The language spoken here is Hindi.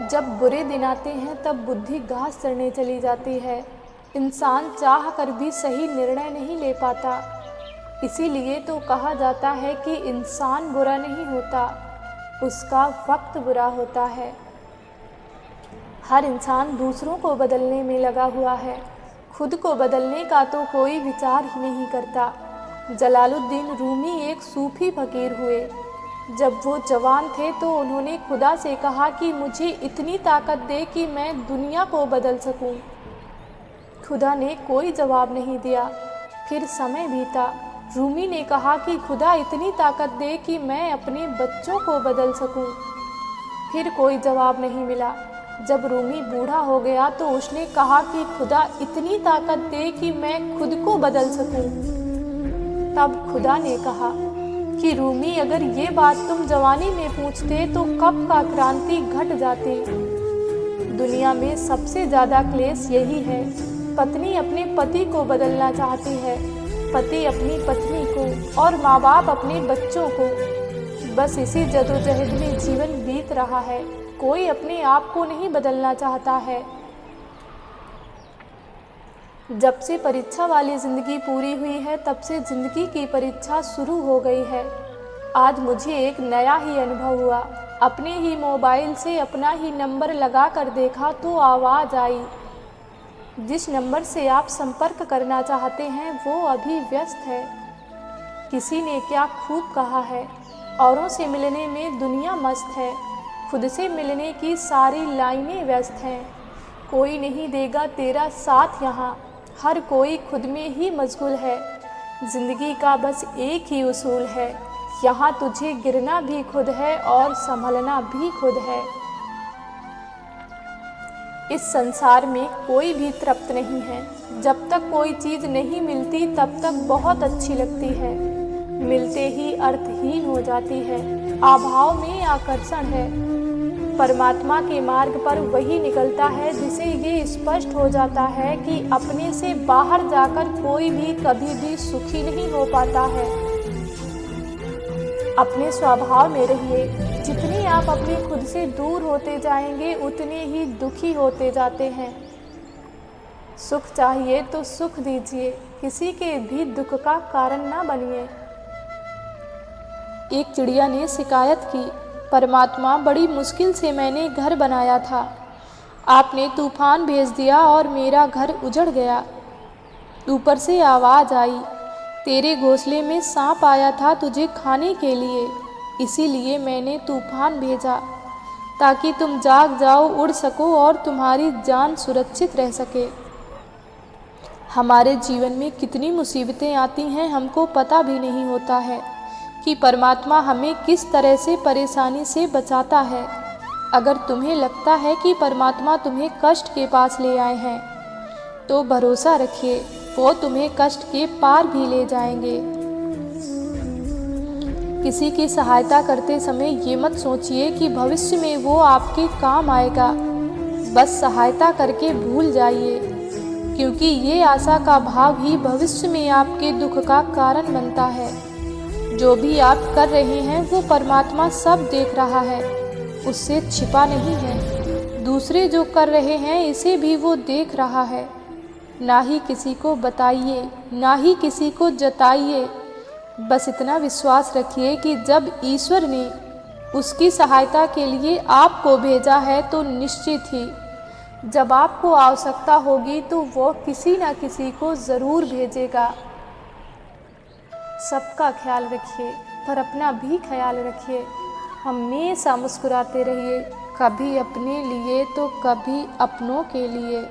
जब बुरे दिन आते हैं तब बुद्धि घास चरने चली जाती है। इंसान चाह कर भी सही निर्णय नहीं ले पाता। इसीलिए तो कहा जाता है कि इंसान बुरा नहीं होता, उसका वक्त बुरा होता है। हर इंसान दूसरों को बदलने में लगा हुआ है, खुद को बदलने का तो कोई विचार ही नहीं करता। जलालुद्दीन रूमी एक सूफी फकीर हुए। जब वो जवान थे तो उन्होंने खुदा से कहा कि मुझे इतनी ताकत दे कि मैं दुनिया को बदल सकूं। खुदा ने कोई जवाब नहीं दिया। फिर समय बीता। रूमी ने कहा कि खुदा इतनी ताकत दे कि मैं अपने बच्चों को बदल सकूं। फिर कोई जवाब नहीं मिला। जब रूमी बूढ़ा हो गया तो उसने कहा कि खुदा इतनी ताकत दे कि मैं खुद को बदल सकूं। तब खुदा ने कहा कि रूमी, अगर ये बात तुम जवानी में पूछते तो कब का क्रांति घट जाती। दुनिया में सबसे ज़्यादा क्लेश यही है। पत्नी अपने पति को बदलना चाहती है, पति अपनी पत्नी को और माँ बाप अपने बच्चों को। बस इसी जदोजहद में जीवन बीत रहा है। कोई अपने आप को नहीं बदलना चाहता है। जब से परीक्षा वाली ज़िंदगी पूरी हुई है तब से ज़िंदगी की परीक्षा शुरू हो गई है। आज मुझे एक नया ही अनुभव हुआ। अपने ही मोबाइल से अपना ही नंबर लगा कर देखा तो आवाज़ आई, जिस नंबर से आप संपर्क करना चाहते हैं वो अभी व्यस्त है। किसी ने क्या खूब कहा है, औरों से मिलने में दुनिया मस्त है, खुद से मिलने की सारी लाइनें व्यस्त हैं। कोई नहीं देगा तेरा साथ यहाँ, हर कोई खुद में ही मशगूल है। ज़िंदगी का बस एक ही उसूल है, यहाँ तुझे गिरना भी खुद है और संभलना भी खुद है। इस संसार में कोई भी तृप्त नहीं है। जब तक कोई चीज़ नहीं मिलती तब तक बहुत अच्छी लगती है, मिलते ही अर्थहीन हो जाती है। अभाव में आकर्षण है। परमात्मा के मार्ग पर वही निकलता है जिसे ये स्पष्ट हो जाता है कि अपने से बाहर जाकर कोई भी कभी भी सुखी नहीं हो पाता है। अपने स्वभाव में रहिए। जितनी आप अपने खुद से दूर होते जाएंगे उतने ही दुखी होते जाते हैं। सुख चाहिए तो सुख दीजिए, किसी के भी दुख का कारण ना बनिए। एक चिड़िया ने शिकायत की, परमात्मा, बड़ी मुश्किल से मैंने घर बनाया था, आपने तूफान भेज दिया और मेरा घर उजड़ गया। ऊपर से आवाज़ आई, तेरे घोंसले में सांप आया था तुझे खाने के लिए, इसीलिए मैंने तूफान भेजा ताकि तुम जाग जाओ, उड़ सको और तुम्हारी जान सुरक्षित रह सके। हमारे जीवन में कितनी मुसीबतें आती हैं हमको पता भी नहीं होता है कि परमात्मा हमें किस तरह से परेशानी से बचाता है। अगर तुम्हें लगता है कि परमात्मा तुम्हें कष्ट के पास ले आए हैं तो भरोसा रखिए, वो तुम्हें कष्ट के पार भी ले जाएंगे। किसी की सहायता करते समय ये मत सोचिए कि भविष्य में वो आपके काम आएगा। बस सहायता करके भूल जाइए, क्योंकि ये आशा का भाव ही भविष्य में आपके दुख का कारण बनता है। जो भी आप कर रहे हैं वो परमात्मा सब देख रहा है, उससे छिपा नहीं है। दूसरे जो कर रहे हैं इसे भी वो देख रहा है। ना ही किसी को बताइए, ना ही किसी को जताइए। बस इतना विश्वास रखिए कि जब ईश्वर ने उसकी सहायता के लिए आपको भेजा है तो निश्चित ही जब आपको आवश्यकता होगी तो वो किसी न किसी को ज़रूर भेजेगा। सबका ख्याल रखिए पर अपना भी ख्याल रखिए। हमेशा मुस्कुराते रहिए, कभी अपने लिए तो कभी अपनों के लिए।